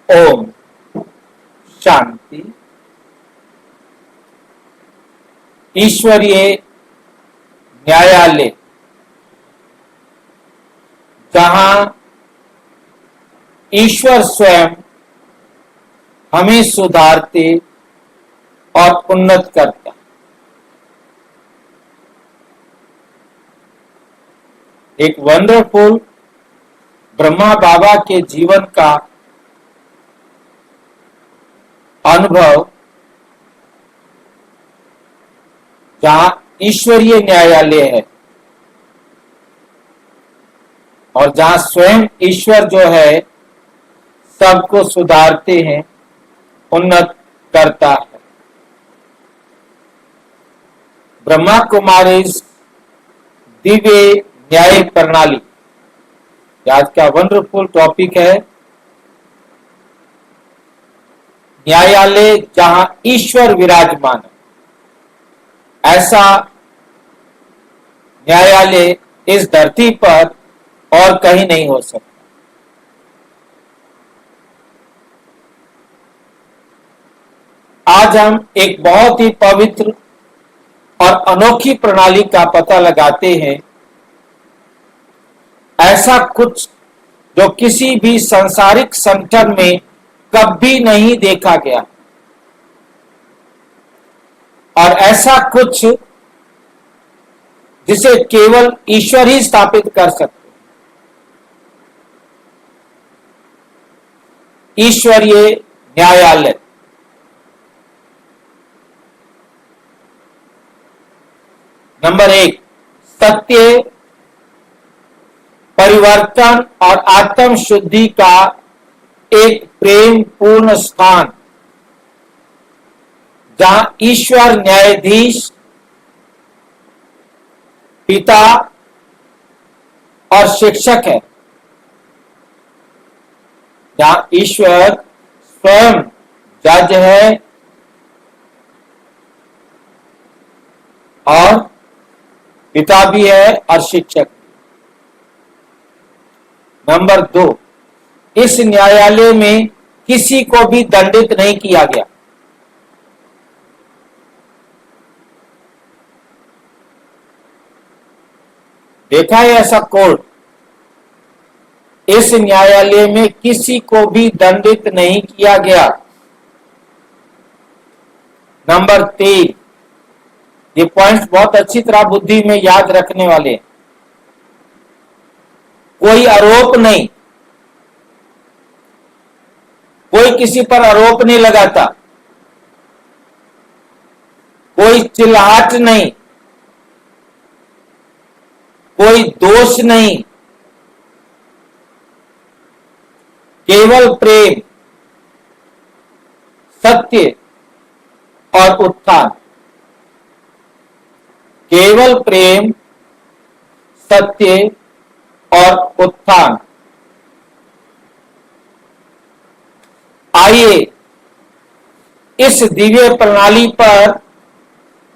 ओम शांति। ईश्वरीय न्यायालय, जहां ईश्वर स्वयं हमें सुधारते और उन्नत करता। एक वंडरफुल ब्रह्मा बाबा के जीवन का अनुभव, जहां ईश्वरीय न्यायालय है और जहां स्वयं ईश्वर जो है सबको सुधारते हैं, उन्नत करता है। ब्रह्मा कुमारी दिव्य न्याय प्रणाली आज का वंडरफुल टॉपिक है। न्यायालय जहां ईश्वर विराजमान है, ऐसा न्यायालय इस धरती पर और कहीं नहीं हो सकता। आज हम एक बहुत ही पवित्र और अनोखी प्रणाली का पता लगाते हैं, ऐसा कुछ जो किसी भी सांसारिक संगठन में कभी नहीं देखा गया, और ऐसा कुछ जिसे केवल ईश्वर ही स्थापित कर सकते। ईश्वरीय न्यायालय। नंबर 1, सत्य, परिवर्तन और आत्म शुद्धि का एक प्रेम पूर्ण स्थान, जहां ईश्वर न्यायाधीश, पिता और शिक्षक है, जहां ईश्वर स्वयं जज है और पिता भी है और शिक्षक। नंबर 2, इस न्यायालय में किसी को भी दंडित नहीं किया गया। देखा है ऐसा कोर्ट? इस न्यायालय में किसी को भी दंडित नहीं किया गया। नंबर 3, ये पॉइंट्स बहुत अच्छी तरह बुद्धि में याद रखने वाले हैं। कोई आरोप नहीं, कोई किसी पर आरोप नहीं लगाता, कोई चिल्लाहट नहीं, कोई दोष नहीं, केवल प्रेम, सत्य और उत्थान। केवल प्रेम, सत्य और उत्थान। आइए इस दिव्य प्रणाली पर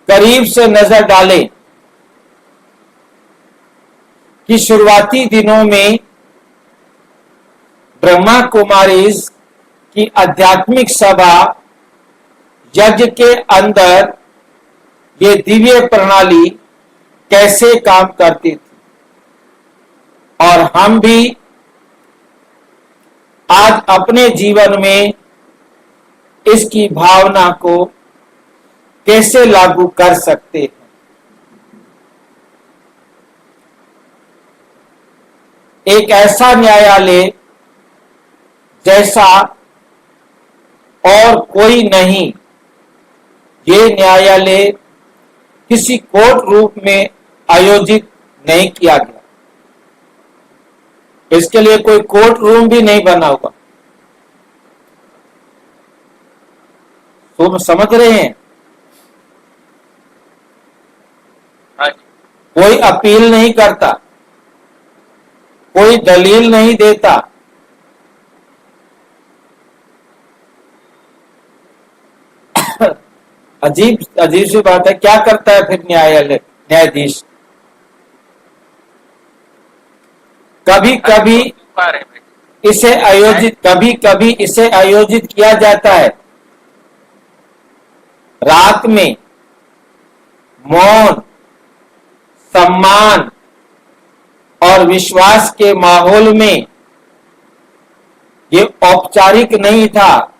करीब से नजर डालें कि शुरुआती दिनों में ब्रह्मा कुमारीज की आध्यात्मिक सभा यज्ञ के अंदर ये दिव्य प्रणाली कैसे काम करती थी, और हम भी आज अपने जीवन में इसकी भावना को कैसे लागू कर सकते हैं। एक ऐसा न्यायालय जैसा और कोई नहीं। ये न्यायालय किसी कोर्ट रूप में आयोजित नहीं किया गया। इसके लिए कोई कोर्ट रूम भी नहीं बना होगा। तुम समझ रहे हैं? कोई अपील नहीं करता, कोई दलील नहीं देता। अजीब अजीब सी बात है। क्या करता है फिर न्यायालय, न्यायाधीश? कभी कभी इसे आयोजित कभी कभी इसे आयोजित किया जाता है रात में मौन, सम्मान और विश्वास के माहौल में। ये औपचारिक नहीं था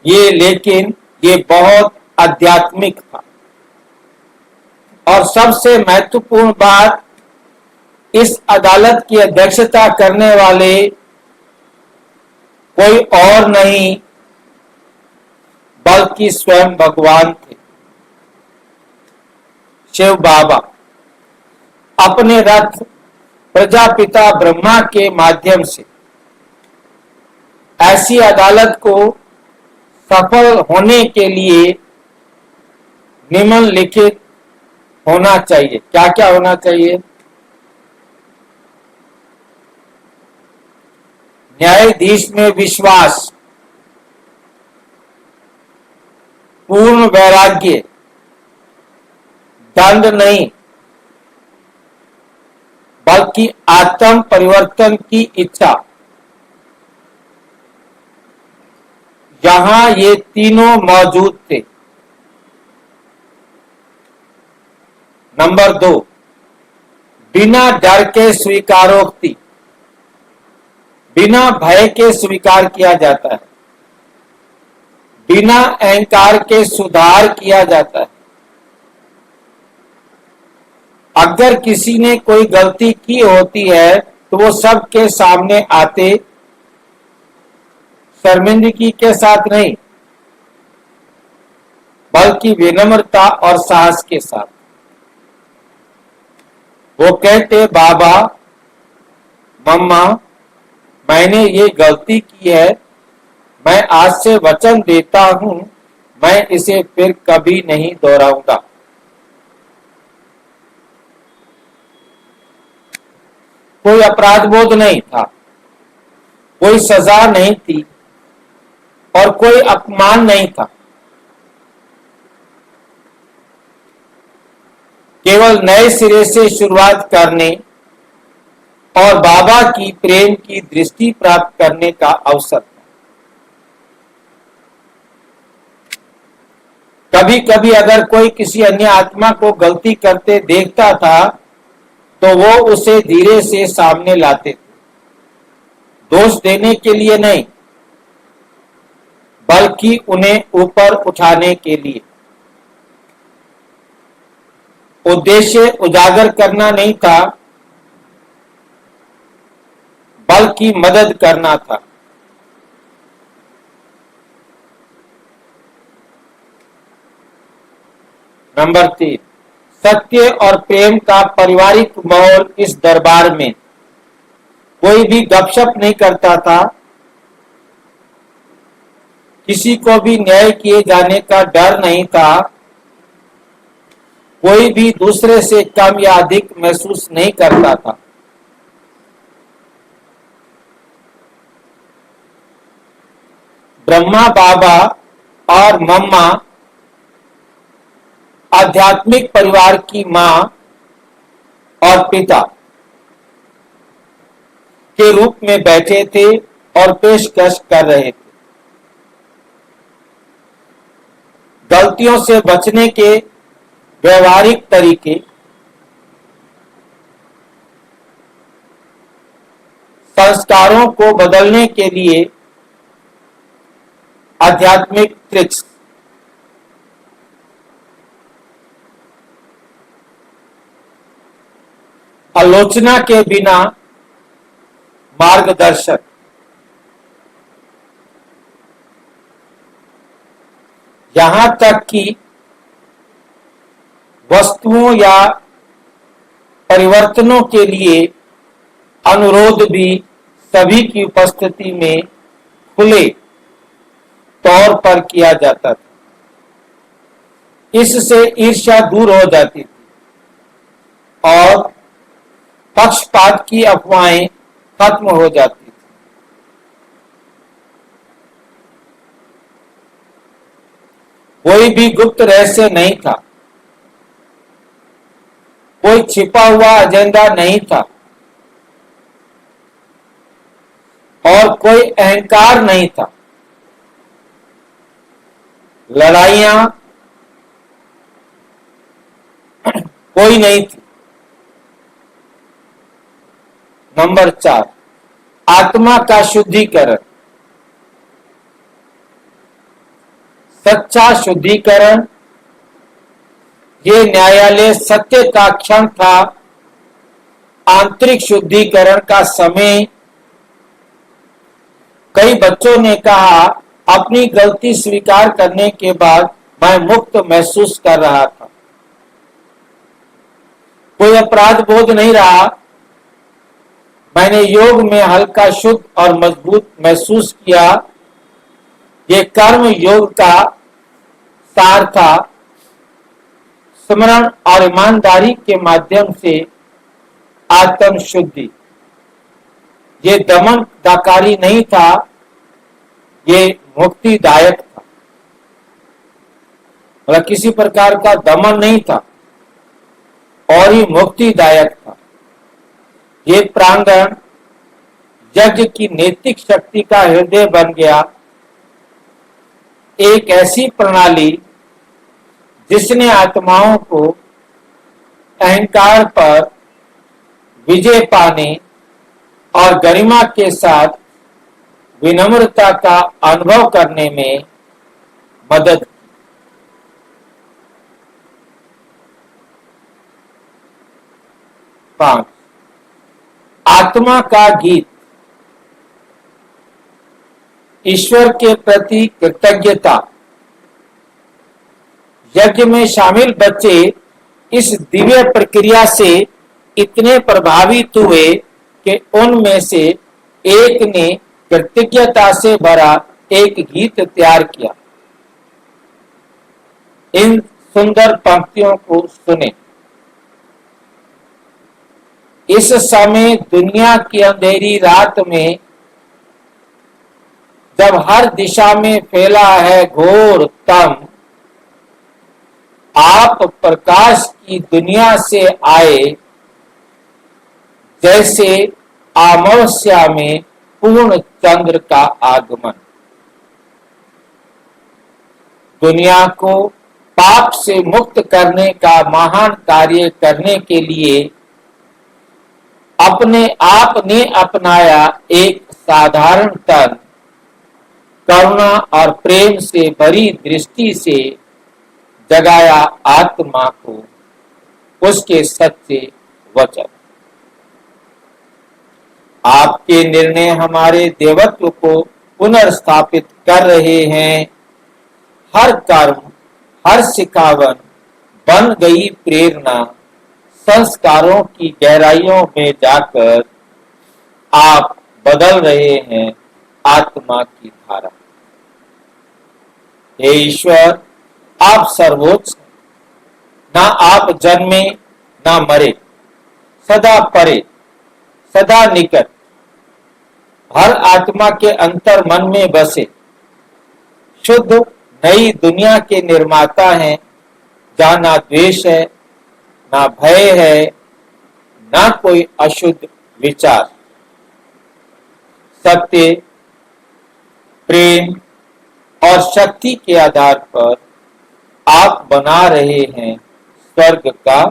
लेकिन ये बहुत आध्यात्मिक था। और सबसे महत्वपूर्ण बात, इस अदालत की अध्यक्षता करने वाले कोई और नहीं बल्कि स्वयं भगवान थे। शिव बाबा अपने रथ प्रजापिता ब्रह्मा के माध्यम से ऐसी अदालत को सफल होने के लिए निम्नलिखित होना चाहिए। क्या क्या होना चाहिए? न्यायाधीश में विश्वास, पूर्ण वैराग्य, दंड नहीं बल्कि आत्म परिवर्तन की इच्छा। यहां ये तीनों मौजूद थे। नंबर 2, बिना डर के स्वीकारोक्ति, बिना भय के स्वीकार किया जाता है, बिना अहंकार के सुधार किया जाता है। अगर किसी ने कोई गलती की होती है तो वो सबके सामने आते शर्मिंदगी के साथ नहीं बल्कि विनम्रता और साहस के साथ वो कहते, बाबा, मम्मा, मैंने ये गलती की है, मैं आज से वचन देता हूं मैं इसे फिर कभी नहीं दोहराऊंगा। कोई अपराध बोध नहीं था, कोई सजा नहीं थी और कोई अपमान नहीं था। केवल नए सिरे से शुरुआत करने और बाबा की प्रेम की दृष्टि प्राप्त करने का अवसर था। कभी कभी अगर कोई किसी अन्य आत्मा को गलती करते देखता था तो वो उसे धीरे से सामने लाते थे, दोष देने के लिए नहीं बल्कि उन्हें ऊपर उठाने के लिए। उद्देश्य उजागर करना नहीं था बल्कि मदद करना था। नंबर 3, सत्य और प्रेम का पारिवारिक माहौल। इस दरबार में कोई भी गपशप नहीं करता था, किसी को भी न्याय किए जाने का डर नहीं था, कोई भी दूसरे से कम या अधिक महसूस नहीं करता था। ब्रह्मा बाबा और मम्मा आध्यात्मिक परिवार की मां और पिता के रूप में बैठे थे और पेशकश कर रहे थे। गलतियों से बचने के व्यवहारिक तरीके, संस्कारों को बदलने के लिए आध्यात्मिक ट्रिक्स, आलोचना के बिना मार्गदर्शक, यहां तक कि वस्तुओं या परिवर्तनों के लिए अनुरोध भी सभी की उपस्थिति में खुले तौर पर किया जाता था। इससे ईर्ष्या दूर हो जाती थी और पक्षपात की अफवाहें खत्म हो जाती थी। कोई भी गुप्त रहस्य नहीं था, कोई छिपा हुआ एजेंडा नहीं था। और कोई अहंकार नहीं था। लड़ाइयां कोई नहीं थी। नंबर 4, आत्मा का शुद्धिकरण। सच्चा शुद्धिकरण, ये न्यायालय सत्य का क्षण था। आंतरिक शुद्धिकरण का समय। कई बच्चों ने कहा, अपनी गलती स्वीकार करने के बाद मैं मुक्त महसूस कर रहा था। कोई अपराध बोध नहीं रहा। मैंने योग में हल्का, शुद्ध और मजबूत महसूस किया। ये कर्म योग का सार था। स्मरण और ईमानदारी के माध्यम से आत्म शुद्धि। ये दमन दाकारी नहीं था, ये मुक्तिदायक था। मतलब किसी प्रकार का दमन नहीं था और ही मुक्तिदायक था। ये प्रांगण यज्ञ की नैतिक शक्ति का हृदय बन गया। एक ऐसी प्रणाली जिसने आत्माओं को अहंकार पर विजय पाने और गरिमा के साथ विनम्रता का अनुभव करने में मदद की। 5, आत्मा का गीत। ईश्वर के प्रति कृतज्ञता। यज्ञ में शामिल बच्चे इस दिव्य प्रक्रिया से इतने प्रभावित हुए कि उनमें से एक ने कृतज्ञता से भरा एक गीत तैयार किया। इन सुंदर पंक्तियों को सुने। इस समय दुनिया की अंधेरी रात में, जब हर दिशा में फैला है घोर तम, आप प्रकाश की दुनिया से आए, जैसे अमावस्या में पूर्ण चंद्र का आगमन। दुनिया को पाप से मुक्त करने का महान कार्य करने के लिए अपने आप ने अपनाया एक साधारण तन, करुणा और प्रेम से भरी दृष्टि से जगाया आत्मा को उसके सच्चे वचन। आपके निर्णय हमारे देवत्व को पुनर्स्थापित कर रहे हैं। हर कर्म, हर सिखावन बन गई प्रेरणा। संस्कारों की गहराइयों में जाकर आप बदल रहे हैं आत्मा की धारा। हे ईश्वर, आप सर्वोच्च हैं। ना आप जन्मे ना मरे, सदा परे, सदा निकट, हर आत्मा के अंतर मन में बसे। शुद्ध नई दुनिया के निर्माता हैं, जहां ना द्वेष है, ना भय है, ना कोई अशुद्ध विचार। सत्य, प्रेम और शक्ति के आधार पर आप बना रहे हैं स्वर्ग का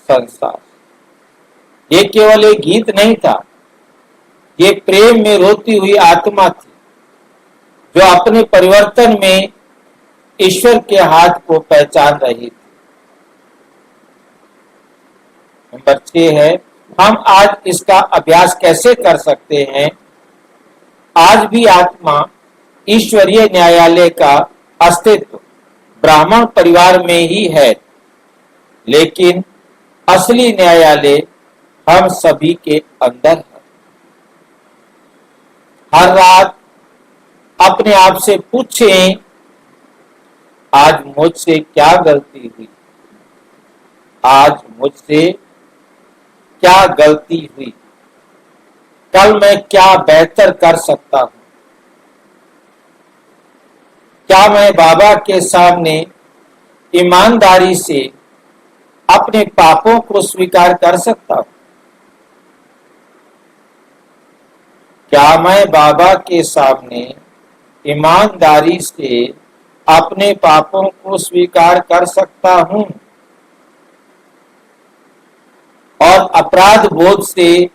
संसार। ये केवल एक गीत नहीं था, ये प्रेम में रोती हुई आत्मा थी, जो अपने परिवर्तन में ईश्वर के हाथ को पहचान रही थी। नंबर 6 है, हम आज इसका अभ्यास कैसे कर सकते हैं? आज भी आत्मा ईश्वरीय न्यायालय का अस्तित्व ब्राह्मण परिवार में ही है, लेकिन असली न्यायालय हम सभी के अंदर है। हर रात अपने आप से पूछें, आज मुझसे क्या गलती हुई? आज मुझसे क्या गलती हुई? कल मैं क्या बेहतर कर सकता हूं? क्या मैं बाबा के सामने ईमानदारी से अपने पापों को स्वीकार कर सकता हूं? क्या मैं बाबा के सामने ईमानदारी से अपने पापों को स्वीकार कर सकता हूं और अपराध बोध से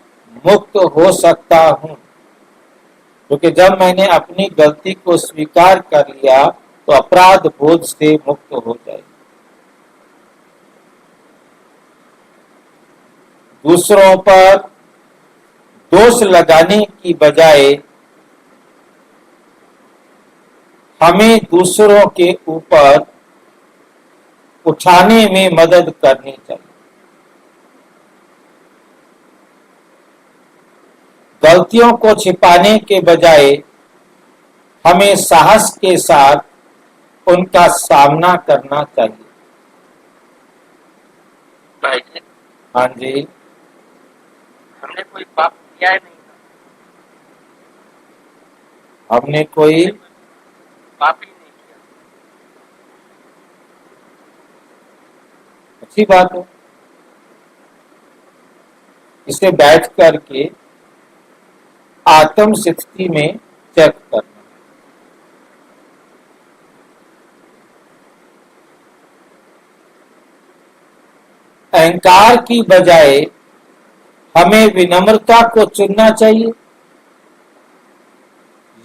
मुक्त हो सकता हूं? क्योंकि जब मैंने अपनी गलती को स्वीकार कर लिया तो अपराध बोध से मुक्त हो जाए। दूसरों पर दोष लगाने की बजाय हमें दूसरों के ऊपर उठाने में मदद करनी चाहिए। गलतियों को छिपाने के बजाय हमें साहस के साथ उनका सामना करना चाहिए। भाई जी, हाँ जी, हमने कोई पाप किया है नहीं हमने कोई पाप ही नहीं किया। अच्छी बात है। इसे बैठ करके आत्म स्थिति में चेक करना। अहंकार की बजाय हमें विनम्रता को चुनना चाहिए।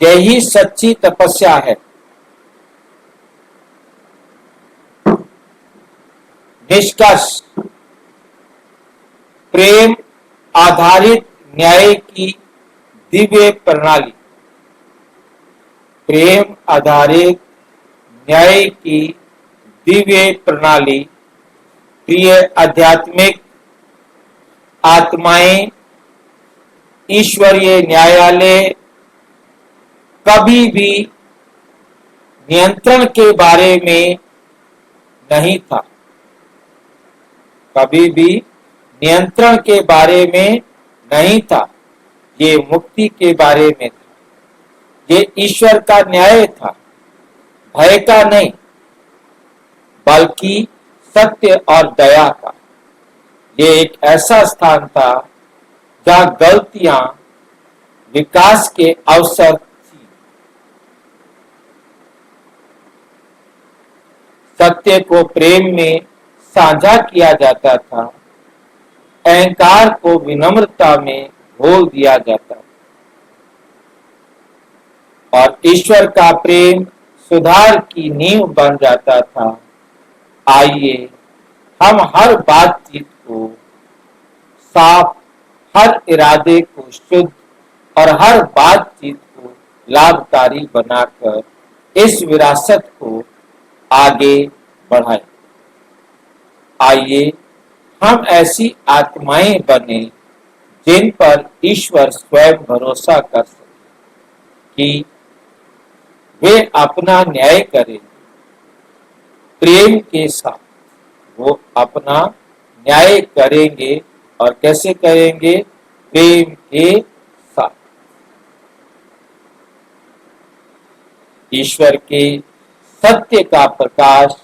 यही सच्ची तपस्या है। निष्कर्ष, प्रेम आधारित न्याय की दिव्य प्रणाली। प्रेम आधारित न्याय की दिव्य प्रणाली प्रिय आध्यात्मिक आत्माएं, ईश्वरीय न्यायालय कभी भी नियंत्रण के बारे में नहीं था। कभी भी नियंत्रण के बारे में नहीं था। ये मुक्ति के बारे में था। ये ईश्वर का न्याय था, भय का नहीं, बल्कि सत्य और दया का। ये एक ऐसा स्थान था जहां गलतियां विकास के अवसर थी। सत्य को प्रेम में साझा किया जाता था, अहंकार को विनम्रता में घोल दिया जाता था, और ईश्वर का प्रेम सुधार की नींव बन जाता था। आइए हम हर बातचीत को साफ, हर इरादे को शुद्ध और हर बातचीत को लाभकारी बनाकर इस विरासत को आगे बढ़ाएं। आइए हम ऐसी आत्माएं बने जिन पर ईश्वर स्वयं भरोसा कर सके कि वे अपना न्याय करें। प्रेम के साथ वो अपना न्याय करेंगे। और कैसे करेंगे? प्रेम के साथ। ईश्वर के सत्य का प्रकाश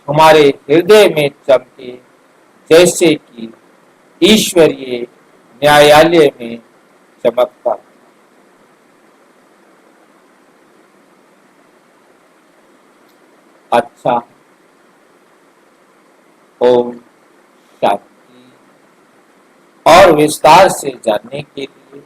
हमारे हृदय में चमके, जैसे कि ईश्वरीय न्यायालय में चमकता। अच्छा, ओम शांति। और विस्तार से जानने के लिए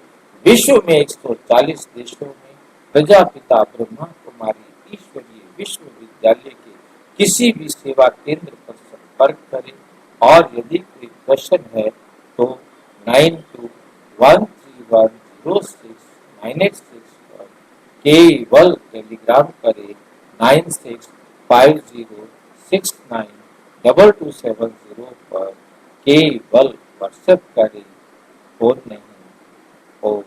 विश्व में 140 देशों में प्रजापिता ब्रह्मा कुमारी ईश्वरीय विश्वविद्यालय के किसी भी सेवा केंद्र पर संपर्क करें। और यदि कोई प्रश्न है तो 9213106986 पर केवल टेलीग्राम करें। 9650692270 पर केवल व्हाट्सएप करें, फोन नहीं। ओम